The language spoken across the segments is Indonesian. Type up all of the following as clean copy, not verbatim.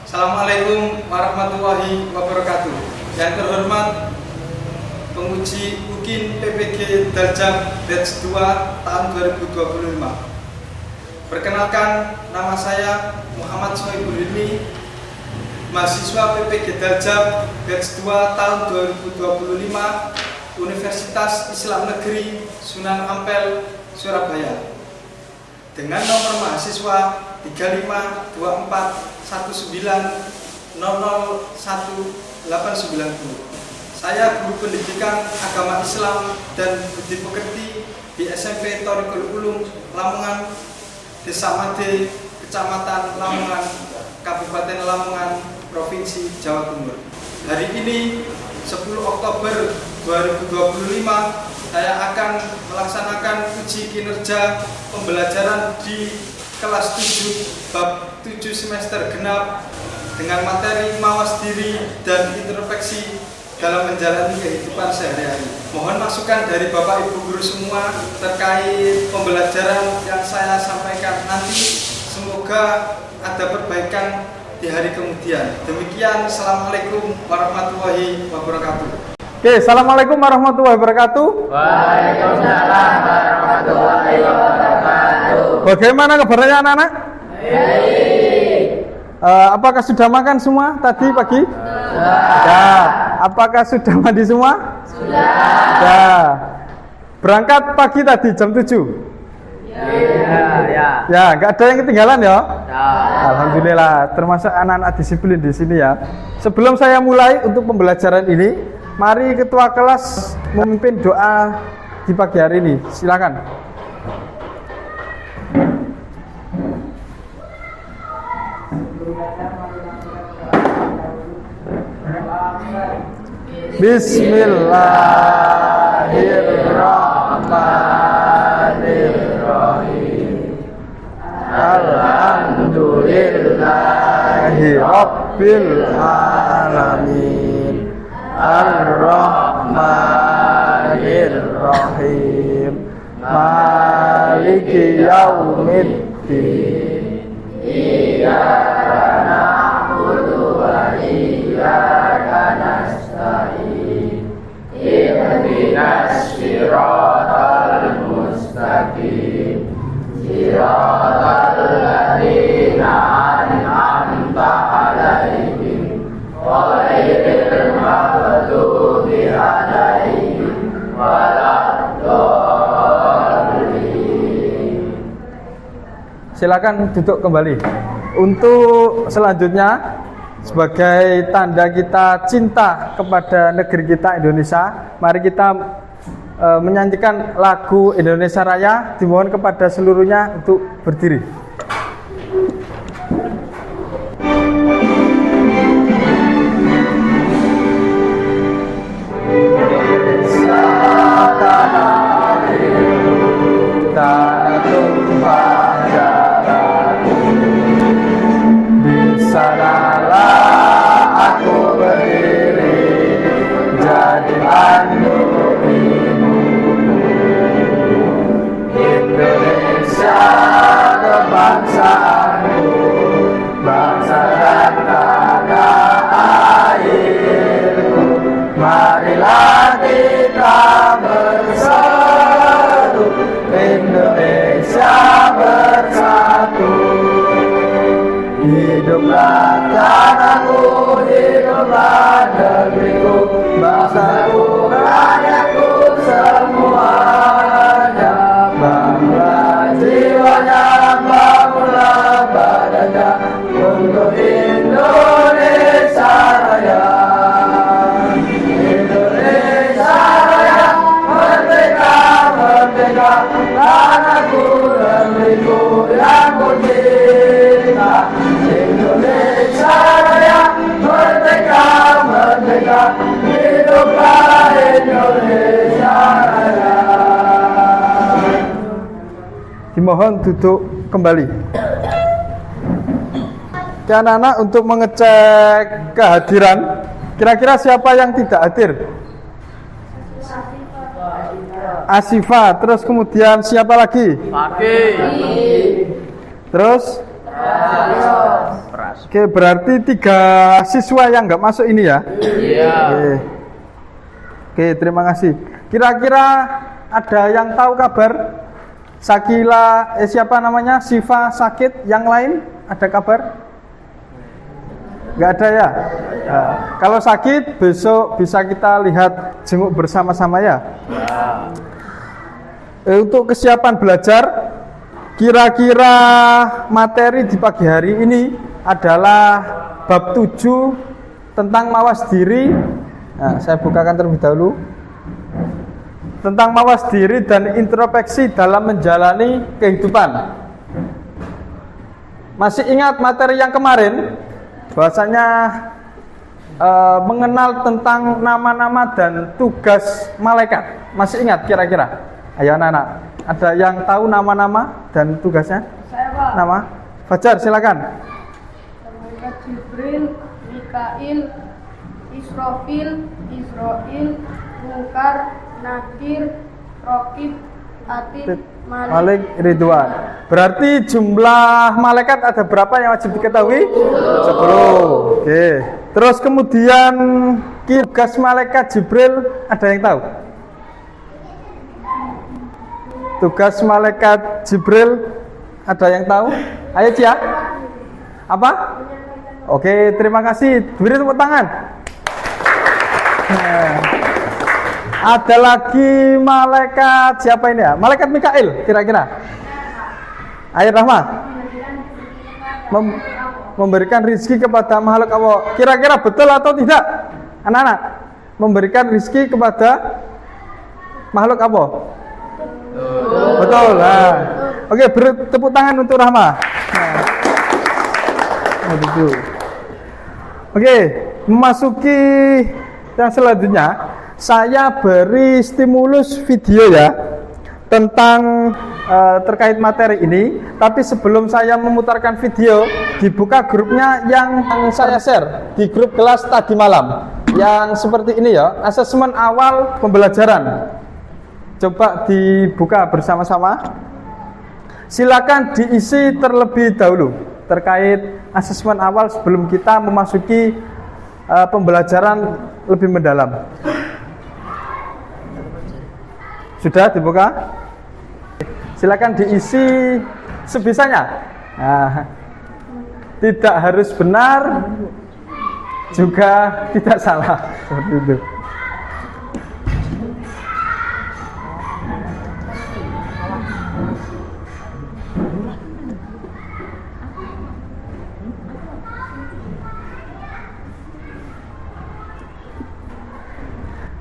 Assalamualaikum warahmatullahi wabarakatuh. Yang terhormat penguji UKIN PPG Daljab Batch 2 tahun 2025. Perkenalkan, nama saya Muhammad Sohibul Hilmi, mahasiswa PPG Daljab Batch 2 tahun 2025, Universitas Islam Negeri Sunan Ampel, Surabaya. Dengan nomor mahasiswa 352419001890. Saya guru pendidikan agama Islam dan budi pekerti di SMP Thoriqul Ulum Lamongan, Desa Made, Kecamatan Lamongan, Kabupaten Lamongan, Provinsi Jawa Timur. Hari ini 10 Oktober 2025 saya akan melaksanakan uji kinerja pembelajaran di kelas 7 bab 7 semester genap dengan materi mawas diri dan introspeksi dalam menjalani kehidupan sehari-hari. Mohon masukan dari Bapak Ibu guru semua terkait pembelajaran yang saya sampaikan nanti. Semoga ada perbaikan di hari kemudian. Demikian, Assalamualaikum warahmatullahi wabarakatuh. Oke, Assalamualaikum warahmatullahi wabarakatuh. Waalaikumsalam warahmatullahi wabarakatuh. Bagaimana kabarnya anak-anak? Apakah sudah makan semua tadi pagi? Sudah. Apakah sudah mandi semua? Sudah. Berangkat pagi tadi jam 7? Ya, nggak ada yang ketinggalan ya? Alhamdulillah, termasuk anak-anak disiplin di sini ya. Sebelum saya mulai untuk pembelajaran ini, mari ketua kelas memimpin doa di pagi hari ini. Silakan. Bismillahirrahmanirrahim. Alhamdulillahi Rabbil alamin. Ar-Rahmanir-Rahim. Maliki yaumiddin. Iyyaka na'budu wa iyyaka nasta'in. Ihdinas siratal mustaqim. Siratal ladzina an'amta 'alaihim ghairil maghdubi 'alaihim waladdallin. Silakan duduk kembali. Untuk selanjutnya, sebagai tanda kita cinta kepada negeri kita Indonesia, mari kita menyanyikan lagu Indonesia Raya. Dimohon kepada seluruhnya untuk berdiri. Hiduplah tanahku, hiduplah negeriku, bangsaku, rakyatku semuanya. Bangunlah jiwanya, bangunlah badannya untuk Indonesia Raya. Indonesia Raya, merdeka, merdeka, tanahku, negeriku yang ku cinta. Indonesia Raya, merdeka, merdeka, hiduplah Indonesia Raya. Dimohon duduk kembali. Anak-anak, untuk mengecek kehadiran, kira-kira siapa yang tidak hadir? Asifa, terus kemudian siapa lagi? Pagi. Terus? Pras. Oke, berarti 3 siswa yang nggak masuk ini ya? Iya. Oke, terima kasih. Kira-kira ada yang tahu kabar Sakila, siapa namanya? Siva sakit, yang lain ada kabar? Nggak ada ya? Nah, kalau sakit besok bisa kita lihat jenguk bersama-sama ya. Untuk kesiapan belajar, kira-kira materi di pagi hari ini adalah bab 7 tentang mawas diri. Nah, saya bukakan terlebih dahulu. Tentang mawas diri dan introspeksi dalam menjalani kehidupan. Masih ingat materi yang kemarin? Bahwasanya mengenal tentang nama-nama dan tugas malaikat. Masih ingat kira-kira? Ayo anak-anak, ada yang tahu nama-nama dan tugasnya? Saya, Pak. Nama? Fajar, silakan. Malaikat Jibril, Mikail, Israfil, Israil, Munkar, Nakir, Rokib, Atid, Malik, Ridwan. Berarti jumlah malaikat ada berapa yang wajib diketahui? 10. Oke. Terus kemudian tugas malaikat Jibril ada yang tahu? Tugas malaikat Jibril ada yang tahu? Ayo Cia. Apa? Oke, terima kasih. Beri tepuk tangan. Nah, ada lagi malaikat siapa ini ya? Malaikat Mikail kira-kira. Ayo Rahma. Memberikan rizki kepada makhluk Allah. Kira-kira betul atau tidak? Anak-anak, memberikan rizki kepada makhluk Allah. Betul. Nah. Oke, beri tepuk tangan untuk Rahma. Nah. Oke, memasuki yang selanjutnya, saya beri stimulus video ya tentang terkait materi ini. Tapi sebelum saya memutarkan video, dibuka grupnya yang saya share di grup kelas tadi malam. Yang seperti ini ya, asesmen awal pembelajaran. Coba dibuka bersama-sama. Silakan diisi terlebih dahulu terkait asesmen awal sebelum kita memasuki pembelajaran lebih mendalam. Sudah dibuka? Silakan diisi sebisanya. Nah, tidak harus benar, juga tidak salah, seperti itu.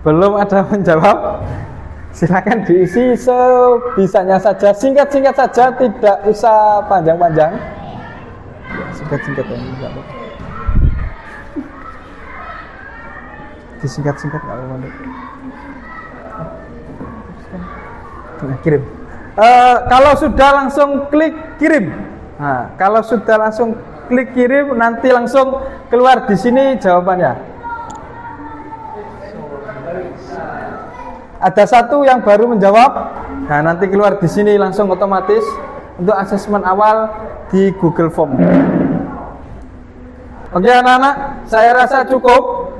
Belum ada menjawab? Silakan diisi sebisanya saja, singkat-singkat saja, tidak usah panjang-panjang. Singkat-singkat ya, enggak apa-apa. Disingkat-singkat enggak apa-apa. Nah, kirim. Kalau sudah langsung klik kirim. Nah, kalau sudah langsung klik kirim, nanti langsung keluar di sini jawabannya. Ada satu yang baru menjawab. Nah, nanti keluar di sini langsung otomatis untuk asesmen awal di Google Form. Oke anak-anak, saya rasa cukup.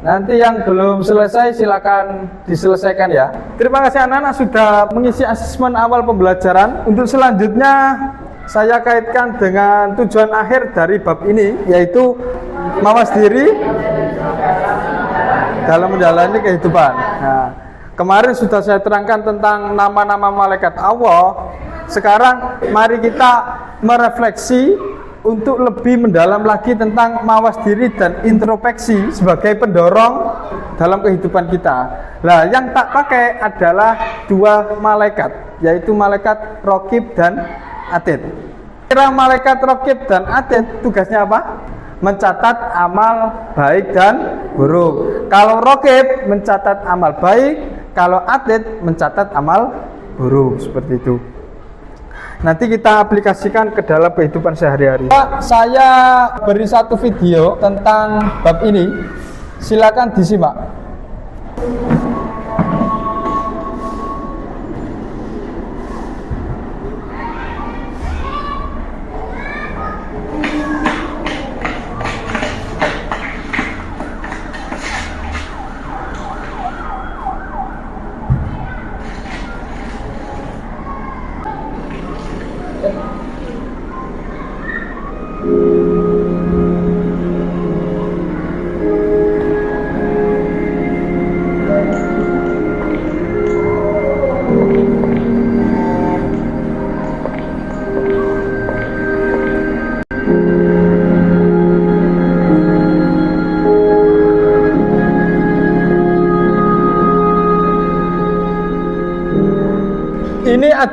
Nanti yang belum selesai silakan diselesaikan ya. Terima kasih anak-anak sudah mengisi asesmen awal pembelajaran. Untuk selanjutnya saya kaitkan dengan tujuan akhir dari bab ini, yaitu mawas diri dalam menjalani kehidupan. Nah, kemarin sudah saya terangkan tentang nama-nama malaikat Allah. Sekarang mari kita merefleksi untuk lebih mendalam lagi tentang mawas diri dan introspeksi sebagai pendorong dalam kehidupan kita. Nah, yang tak pakai adalah 2 malaikat, yaitu malaikat Rokib dan Atid. Kira malaikat Rokib dan Atid tugasnya apa? Mencatat amal baik dan buruk. Kalau Rokib mencatat amal baik, kalau Atid mencatat amal buruk, seperti itu. Nanti kita aplikasikan ke dalam kehidupan sehari-hari. Saya beri satu video tentang bab ini. Silakan disimak.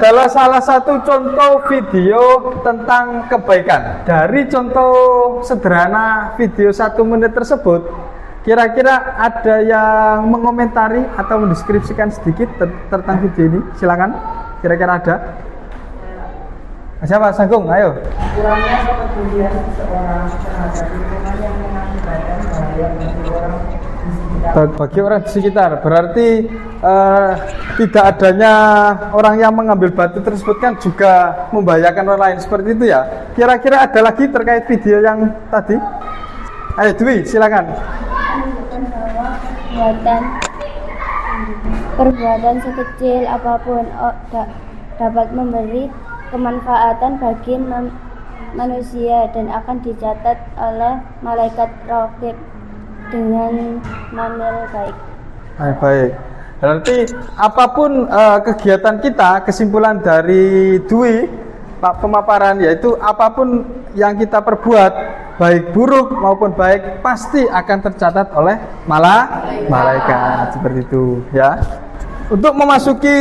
adalah salah satu contoh video tentang kebaikan. Dari contoh sederhana video 1 menit tersebut, kira-kira ada yang mengomentari atau mendeskripsikan sedikit tentang video ini? Silakan. Kira-kira ada? Siapa? Sanggung, ayo. Kurangnya kepedulian seseorang terhadap lingkungan yang mengakibatkan bahaya bagi orang di sekitar. Bagi orang di sekitar, berarti tidak adanya orang yang mengambil batu tersebut kan juga membahayakan orang lain, seperti itu ya. Kira-kira ada lagi terkait video yang tadi? Ayo Dwi, silakan. Menunjukkan bahwa perbuatan sekecil apapun dapat memberi kemanfaatan bagi manusia dan akan dicatat oleh malaikat raqib dengan mamil baik. Baik. Berarti apapun kegiatan kita, kesimpulan dari Dwi pemaparan yaitu apapun yang kita perbuat, baik buruk maupun baik, pasti akan tercatat oleh malaikat, seperti itu ya. Untuk memasuki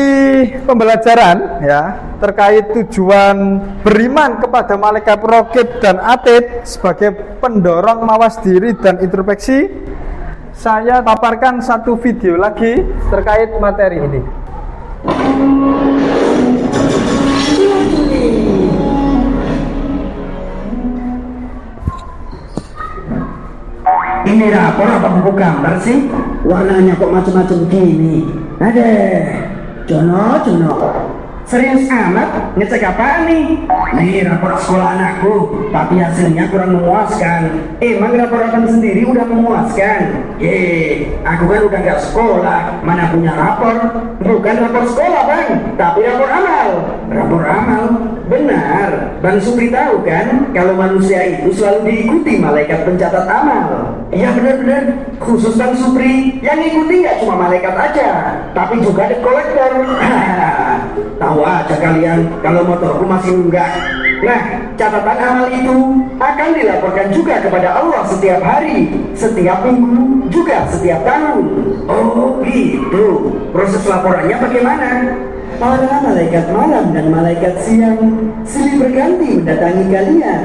pembelajaran ya terkait tujuan beriman kepada malaikat raqib dan atid sebagai pendorong mawas diri dan introspeksi, saya paparkan satu video lagi terkait materi ini. Ini rapor apa buku gambar sih? Warnanya kok macam-macam gini? Jono. Serius amat? Ngecek apa nih? Nih rapor sekolah anakku, tapi hasilnya kurang memuaskan. Emang rapor abang sendiri udah memuaskan? Aku kan udah gak sekolah, mana punya rapor? Bukan rapor sekolah bang, tapi rapor amal. Rapor amal? Benar, Bang Supri tahu kan kalau manusia itu selalu diikuti malaikat pencatat amal. Iya benar-benar, khusus Bang Supri yang ngikuti nggak cuma malaikat aja, tapi juga debt collector. Tahu aja kalian kalau motorku masih nunggak. Nah, catatan amal itu akan dilaporkan juga kepada Allah setiap hari, setiap minggu, juga setiap tahun. Oh gitu, proses laporannya bagaimana? Para malaikat malam dan malaikat siang silih berganti mendatangi kalian,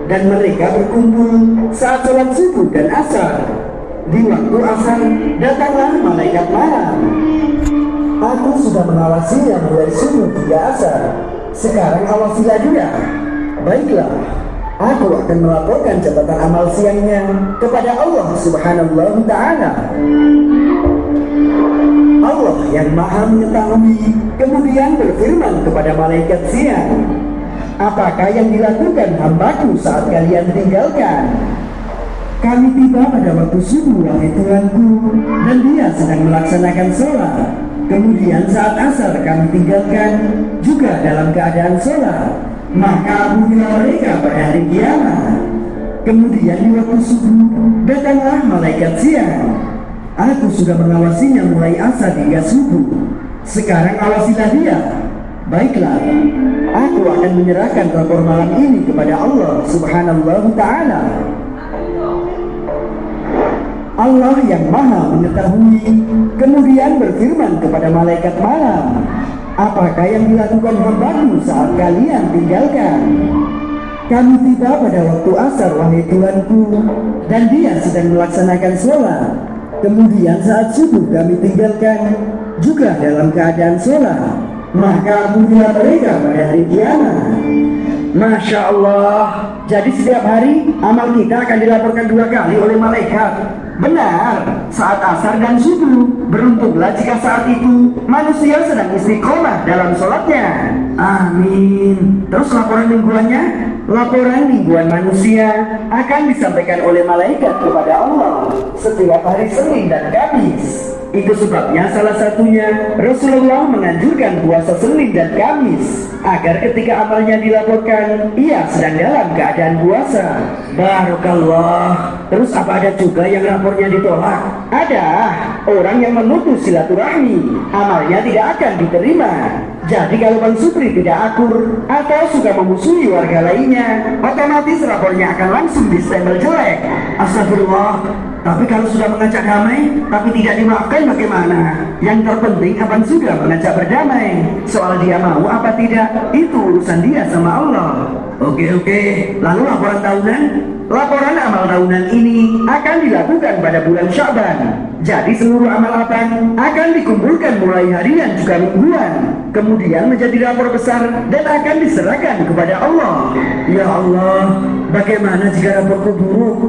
dan mereka berkumpul saat sholat subuh dan asar. Di waktu asar datanglah malaikat malam. Aku sudah mengawasinya mulai subuh hingga asar. Sekarang awasilah dia. Baiklah, aku akan melaporkan catatan amal siangnya kepada Allah Subhanahu wa Ta'ala. Allah yang maha mengetahui kemudian berfirman kepada malaikat siang, apakah yang dilakukan hambaku saat kalian tinggalkan? Kami tiba pada waktu subuh wahai Tuhanku, dan dia sedang melaksanakan sholat. Kemudian saat asar kami tinggalkan juga dalam keadaan sholat. Maka apabila mereka pada hari kiamat. Kemudian di waktu subuh datanglah malaikat siang. Aku sudah mengawasinya mulai asar hingga subuh. Sekarang awasilah dia. Baiklah, aku akan menyerahkan rapor malam ini kepada Allah Subhanahu wa Ta'ala. Allah yang maha mengetahui kemudian berfirman kepada malaikat malam, apakah yang dilakukan hambaku saat kalian tinggalkan? Kami tiba pada waktu asar wahai Tuhanku, dan dia sedang melaksanakan sholat. Kemudian saat subuh kami tinggalkan juga dalam keadaan sholat. Maka apabila mereka pada hari kiamat. Masya Allah, jadi setiap hari amal kita akan dilaporkan 2 kali oleh malaikat. Benar, saat asar dan subuh. Beruntunglah jika saat itu manusia sedang istiqomah dalam sholatnya. Amin. Terus laporan mingguannya? Laporan mingguan manusia akan disampaikan oleh malaikat kepada Allah setiap hari Senin dan Kamis. Itu sebabnya salah satunya Rasulullah menganjurkan puasa Senin dan Kamis agar ketika amalnya dilaporkan ia sedang dalam keadaan puasa. Barakallah. Terus apa ada juga yang rapornya ditolak? Ada. Orang yang memutus silaturahmi amalnya tidak akan diterima. Jadi kalau Bang Supri tidak akur atau suka memusuhi warga lainnya, otomatis rapornya akan langsung distempel jelek. Astagfirullah. Tapi kalau sudah mengajak damai, tapi tidak dimaafkan bagaimana? Yang terpenting Abang sudah mengajak berdamai. Soal dia mau apa tidak, itu urusan dia sama Allah. Oke. Lalu laporan tahunan? Laporan amal tahunan ini akan dilakukan pada bulan Sya'ban. Jadi seluruh amal Abang akan dikumpulkan mulai harian juga mingguan, kemudian menjadi rapor besar dan akan diserahkan kepada Allah. Ya Allah, bagaimana jika raporku buruk?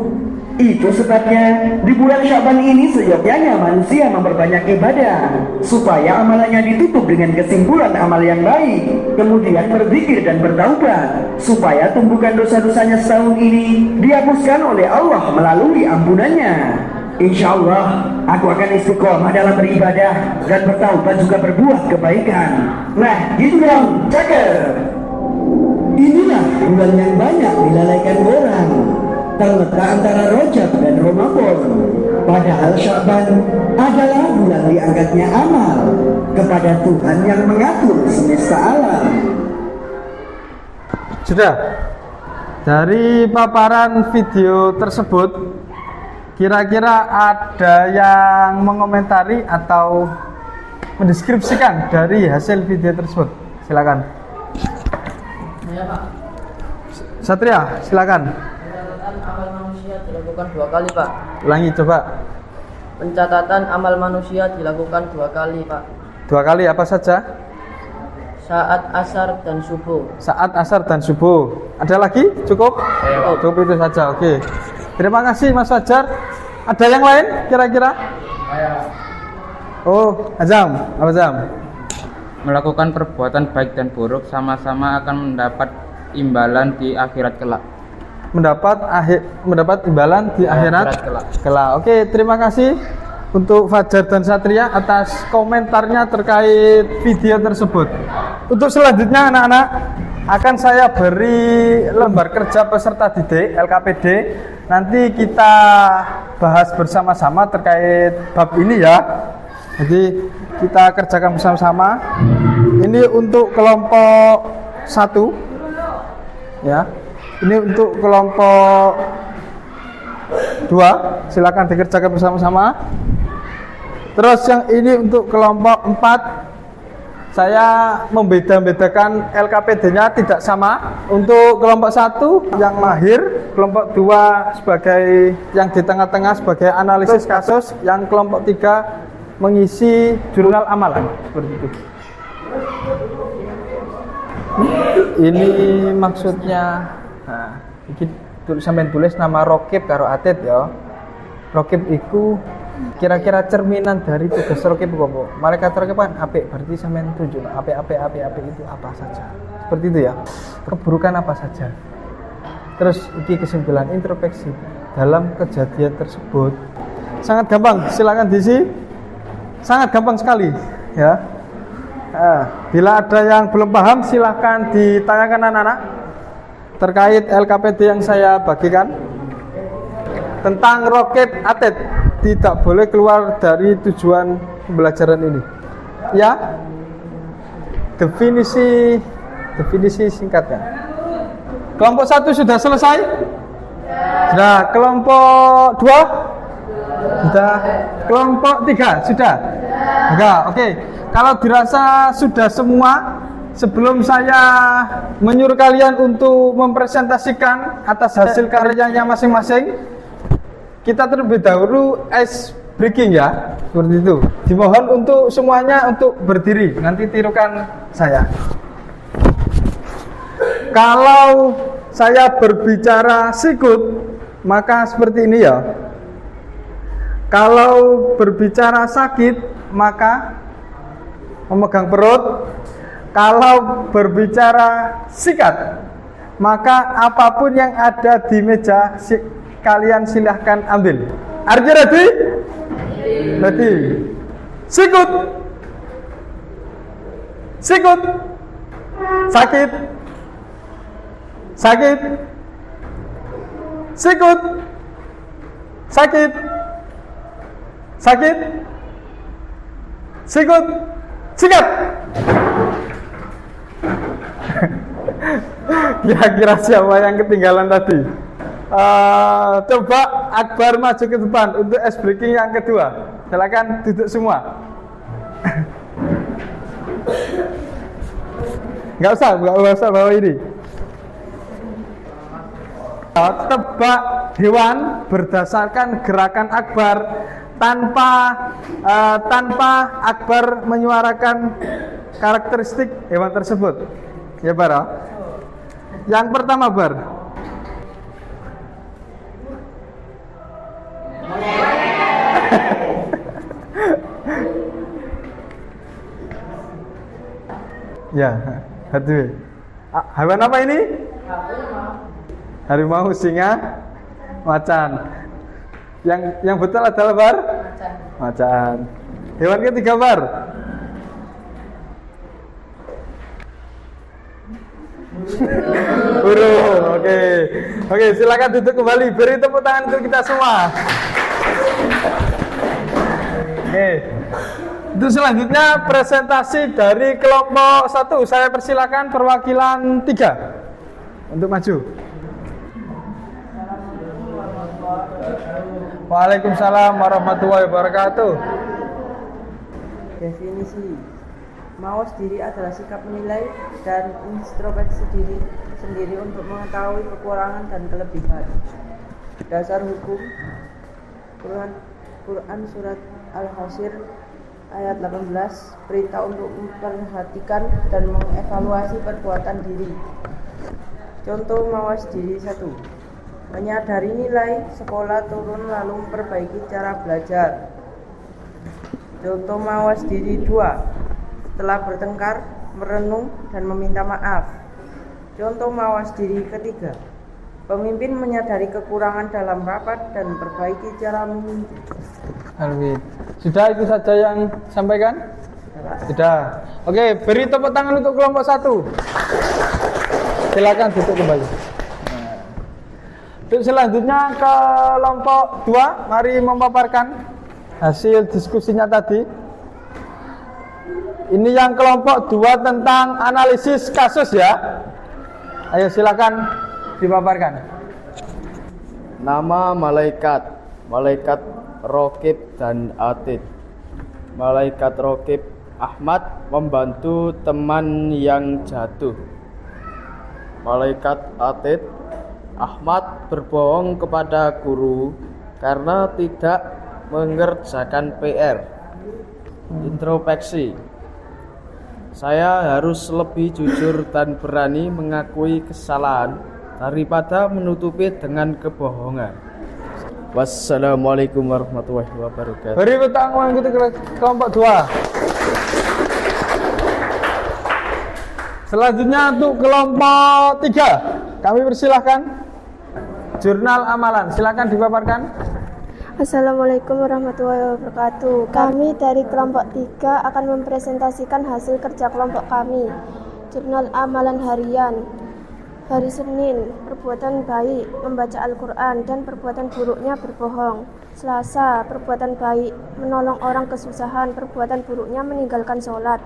Itu sebabnya di bulan Sya'ban ini seyogyanya manusia memperbanyak ibadah supaya amalannya ditutup dengan kesimpulan amal yang baik, kemudian berzikir dan bertaubat supaya tumbukan dosa-dosanya setahun ini dihapuskan oleh Allah melalui ampunannya. Insya Allah aku akan istiqomah dalam beribadah dan bertaubat juga berbuat kebaikan. Nah gitu dong, cakep. Inilah bulan yang banyak dilalaikan orang, terletak antara Rajab dan Ramadan. Padahal Sya'ban adalah bulan diangkatnya amal kepada Tuhan yang mengatur semesta alam. Sudah. Dari paparan video tersebut, kira-kira ada yang mengomentari atau mendeskripsikan dari hasil video tersebut? Silakan. Ya, Pak. Satria, silakan. Pencatatan amal manusia dilakukan 2 kali, Pak. Ulangi coba. Pencatatan amal manusia dilakukan 2 kali, Pak. 2 kali apa saja? Saat asar dan subuh. Saat asar dan subuh. Ada lagi? Cukup? Cukup itu saja. Oke. Terima kasih Mas Fajar. Ada yang lain kira-kira? Oh, Azam. Apa Azam? Melakukan perbuatan baik dan buruk sama-sama akan mendapat imbalan di akhirat kelak. Mendapat imbalan di akhirat kelak. Oke, terima kasih untuk Fajar dan Satria atas komentarnya terkait video tersebut. Untuk selanjutnya anak-anak akan saya beri lembar kerja peserta didik LKPD. Nanti kita bahas bersama-sama terkait bab ini ya. Jadi kita kerjakan bersama-sama. Ini untuk kelompok 1 ya. Ini untuk kelompok 2, silakan dikerjakan bersama-sama. Terus yang ini untuk kelompok 4, saya membeda-bedakan LKPD-nya tidak sama. Untuk kelompok 1 yang mahir, kelompok 2 sebagai yang di tengah-tengah sebagai analisis kasus, yang kelompok 3 mengisi jurnal amalan seperti itu. Ini maksudnya, nah, ini sampai tulis nama Rokib karo Atit ya. Rokib itu kira-kira cerminan dari tugas Rokib apa? Malaikat Rokib kan apik, berarti sampean tunjuk apik itu apa saja. Seperti itu ya. Keburukan apa saja. Terus ini kesimpulan introspeksi dalam kejadian tersebut. Sangat gampang, silakan diisi. Sangat gampang sekali ya. Bila ada yang belum paham silahkan ditanyakan anak-anak terkait LKPD yang saya bagikan. Tentang Rokib Atit tidak boleh keluar dari tujuan pembelajaran ini ya. Definisi singkatnya. Kelompok 1 sudah selesai? Sudah. Kelompok 2? Sudah. Kelompok 3 sudah? Enggak, oke. Kalau dirasa sudah semua, sebelum saya menyuruh kalian untuk mempresentasikan atas hasil karyanya masing-masing, kita terlebih dahulu ice breaking ya, seperti itu. Dimohon untuk semuanya untuk berdiri, nanti tirukan saya. Kalau saya berbicara sikut, maka seperti ini ya. Kalau berbicara sakit, maka memegang perut. Kalau berbicara sikat, maka apapun yang ada di meja kalian silahkan ambil. Are you ready? Ready. Sikut. Sikut. Sakit. Sakit. Sikut. Sakit. Sakit. Sikut. Sikat. Kira-kira siapa yang ketinggalan tadi? Coba Akbar maju ke depan untuk ice breaking yang kedua. Silakan duduk semua. Nggak usah bawa ini. Tebak hewan berdasarkan gerakan Akbar tanpa Akbar menyuarakan karakteristik hewan tersebut. Ya Bar. Yang pertama Bar. Ya, hati. Hewan apa ini? Harimau, singa, macan. Yang betul adalah Bar? Macan. Hewan ketiga Bar. Burung. Oke, silakan duduk kembali. Beri tepuk tangan untuk kita semua. Oke. Untuk selanjutnya presentasi dari kelompok 1. Saya persilakan perwakilan 3 untuk maju. Waalaikumsalam warahmatullahi wabarakatuh. Definisi: mawas diri adalah sikap menilai dan introspeksi diri sendiri untuk mengetahui kekurangan dan kelebihan. Dasar hukum: Quran surat Al-Hasyr ayat 18, perintah untuk memperhatikan dan mengevaluasi perbuatan diri. Contoh mawas diri 1. Menyadari nilai sekolah turun lalu memperbaiki cara belajar. Contoh mawas diri 2. Setelah bertengkar, merenung dan meminta maaf. Contoh mawas diri ketiga. Pemimpin menyadari kekurangan dalam rapat dan perbaiki cara memimpin. Alhamdulillah. Sudah itu saja yang sampaikan? Sudah. Oke, beri tepuk tangan untuk kelompok 1. Silakan duduk kembali. Untuk selanjutnya kelompok 2, mari memaparkan hasil diskusinya tadi. Ini yang kelompok 2 tentang analisis kasus ya. Ayo silakan dipaparkan. Nama malaikat Raqib dan Atid. Malaikat Raqib Ahmad membantu teman yang jatuh. Malaikat Atid Ahmad berbohong kepada guru karena tidak mengerjakan PR. Introspeksi: saya harus lebih jujur dan berani mengakui kesalahan daripada menutupi dengan kebohongan. Wassalamualaikum warahmatullahi wabarakatuh. Beri petang mengikuti kelompok 2. Selanjutnya untuk kelompok 3, kami persilahkan jurnal amalan. Silakan dipaparkan. Assalamualaikum warahmatullahi wabarakatuh. Kami dari kelompok 3 akan mempresentasikan hasil kerja kelompok kami. Jurnal amalan harian. Hari Senin, perbuatan baik, membaca Al-Quran dan perbuatan buruknya berbohong. Selasa, perbuatan baik, menolong orang kesusahan, perbuatan buruknya meninggalkan sholat.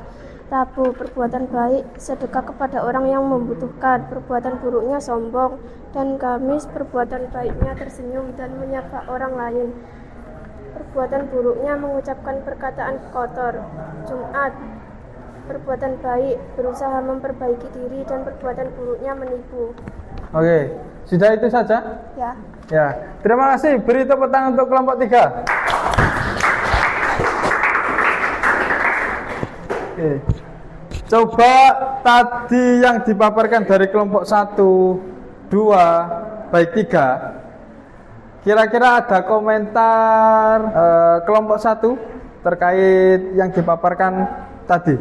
Rabu, perbuatan baik, sedekah kepada orang yang membutuhkan, perbuatan buruknya sombong. Dan Kamis, perbuatan baiknya tersenyum dan menyapa orang lain, perbuatan buruknya mengucapkan perkataan kotor. Jumat, perbuatan baik, berusaha memperbaiki diri dan perbuatan buruknya menipu. Oke, sudah itu saja? Ya. Ya, terima kasih. Beri tepuk tangan untuk kelompok 3. Oke. Coba tadi yang dipaparkan dari kelompok 1, 2, baik 3. Kira-kira ada komentar kelompok 1 terkait yang dipaparkan tadi?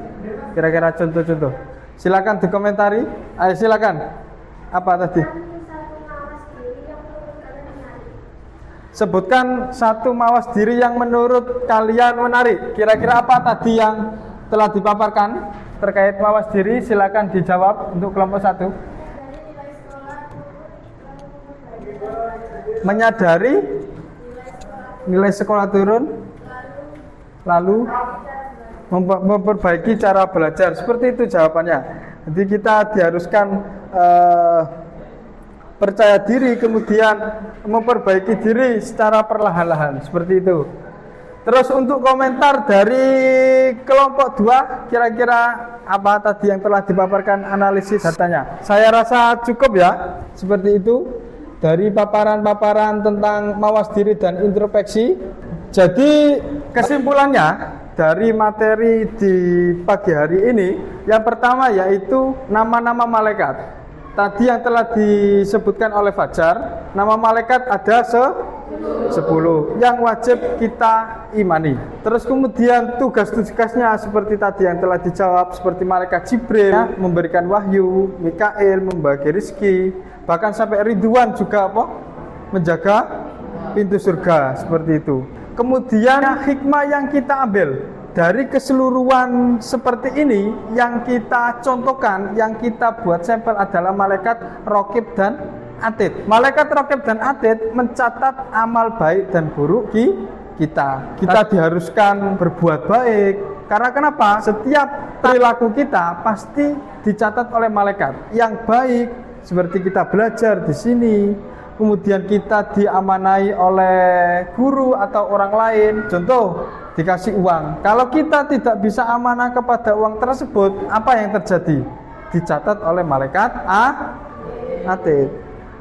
Kira-kira contoh-contoh. Silakan dikomentari. Ayo silakan. Apa tadi? Sebutkan satu mawas diri yang menurut kalian menarik. Kira-kira apa tadi yang telah dipaparkan terkait mawas diri? Silakan dijawab untuk kelompok 1. Menyadari nilai sekolah turun, lalu memperbaiki cara belajar. Seperti itu jawabannya. Jadi kita diharuskan percaya diri, kemudian memperbaiki diri secara perlahan-lahan, seperti itu. Terus untuk komentar dari kelompok 2, kira-kira apa tadi yang telah dipaparkan analisis datanya? Saya rasa cukup ya, seperti itu. Dari paparan-paparan tentang mawas diri dan introspeksi. Jadi kesimpulannya dari materi di pagi hari ini, yang pertama yaitu nama-nama malaikat. Tadi yang telah disebutkan oleh Fajar, nama malaikat ada 10 yang wajib kita imani. Terus kemudian tugas-tugasnya seperti tadi yang telah dijawab, seperti malaikat Jibril memberikan wahyu, Mikail membagi rezeki, bahkan sampai Ridwan juga menjaga pintu surga, seperti itu. Kemudian hikmah yang kita ambil dari keseluruhan seperti ini, yang kita contohkan, yang kita buat sampel adalah malaikat Raqib dan Atid. Malaikat Raqib dan Atid mencatat amal baik dan buruk kita. Kita diharuskan berbuat baik. Karena kenapa? Setiap perilaku kita pasti dicatat oleh malaikat. Yang baik seperti kita belajar di sini, kemudian kita diamanai oleh guru atau orang lain. Contoh, dikasih uang. Kalau kita tidak bisa amanah kepada uang tersebut, apa yang terjadi? Dicatat oleh malaikat Atid.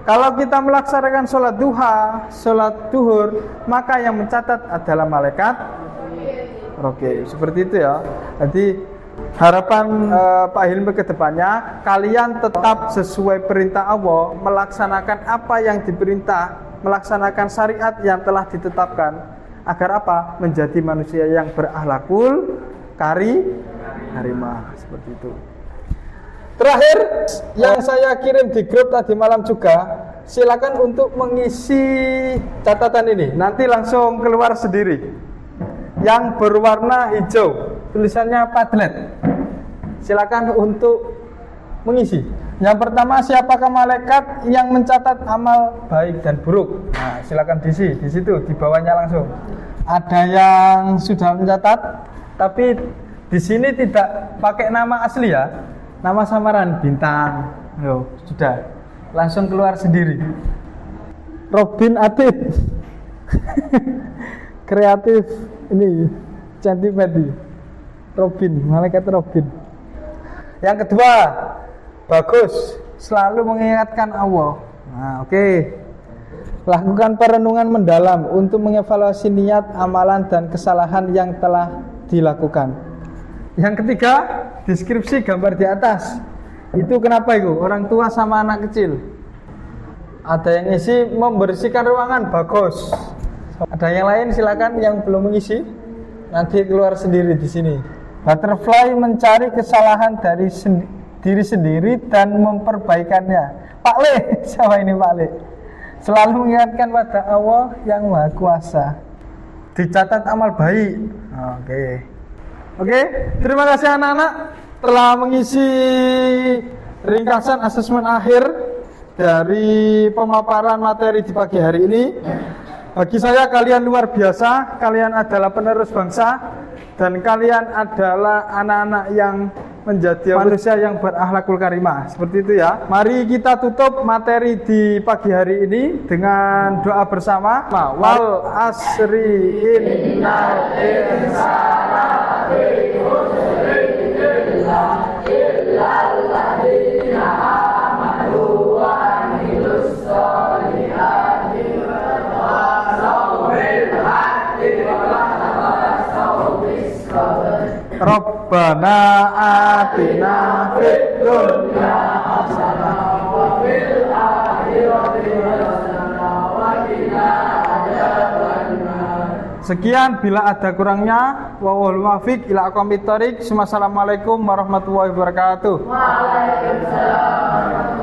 Kalau kita melaksanakan sholat duha, sholat duhur, maka yang mencatat adalah malaikat Raqib. Seperti itu ya. Jadi harapan Pak Hilmi ke depannya, kalian tetap sesuai perintah Allah, melaksanakan apa yang diperintah, melaksanakan syariat yang telah ditetapkan. Agar apa? Menjadi manusia yang berakhlakul karimah, seperti itu. Terakhir yang saya kirim di grup tadi malam juga, silakan untuk mengisi catatan ini. Nanti langsung keluar sendiri. Yang berwarna hijau, tulisannya Padlet. Silakan untuk mengisi. Yang pertama, siapakah malaikat yang mencatat amal baik dan buruk? Nah, silakan diisi di situ, di bawahnya langsung. Ada yang sudah mencatat, tapi di sini tidak pakai nama asli ya, nama samaran bintang. Yo, sudah, langsung keluar sendiri. Robin Atid, kreatif ini, cantik banget. Robin, malaikat Robin. Yang kedua, bagus, selalu mengingatkan Allah. Nah, oke. Lakukan perenungan mendalam untuk mengevaluasi niat, amalan, dan kesalahan yang telah dilakukan. Yang ketiga, deskripsi gambar di atas. Itu kenapa itu? Orang tua sama anak kecil. Ada yang isi membersihkan ruangan, bagus. Ada yang lain silakan yang belum mengisi, nanti keluar sendiri di sini. Butterfly mencari kesalahan dari diri sendiri dan memperbaikannya. Pak Le, siapa ini Pak Le? Selalu mengingatkan pada Allah yang Maha Kuasa. Dicatat amal baik. Oke, terima kasih anak-anak telah mengisi ringkasan asesmen akhir dari pemaparan materi di pagi hari ini. Bagi saya kalian luar biasa, kalian adalah penerus bangsa dan kalian adalah anak-anak yang menjadi manusia yang berakhlakul karimah. Seperti itu ya. Mari kita tutup materi di pagi hari ini dengan doa bersama. Wal asri innal insana lafi khusrin illa alladziina aamanu wa amilus sholihati wa tawassaw bil haqqi wa tawassaw bis sabr. Rabbana atina fid dunya hasanah wa fil akhirati hasanah wa qina adzabannar. Sekian, bila ada kurangnya wallahul muwaffiq ila aqwamit thoriq. Assalamualaikum warahmatullahi wabarakatuh. Waalaikumsalam.